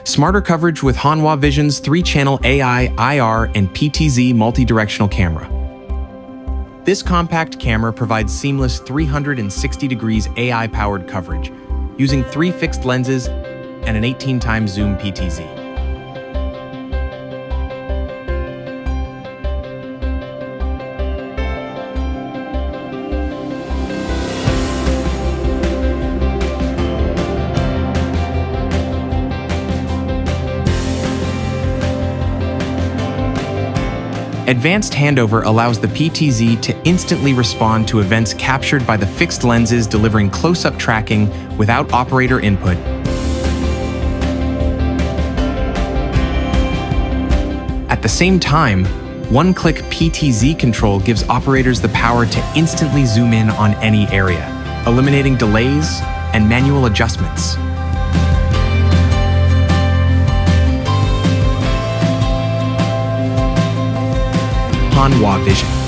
Smarter coverage with Hanwha Vision's 3-channel AI IR and PTZ multi-directional camera. This compact camera provides seamless 360 degrees AI-powered coverage, using 3 fixed lenses and an 18x zoom PTZ. Advanced handover allows the PTZ to instantly respond to events captured by the fixed lenses, delivering close-up tracking without operator input. At the same time, one-click PTZ control gives operators the power to instantly zoom in on any area, eliminating delays and manual adjustments. Hanwha Vision.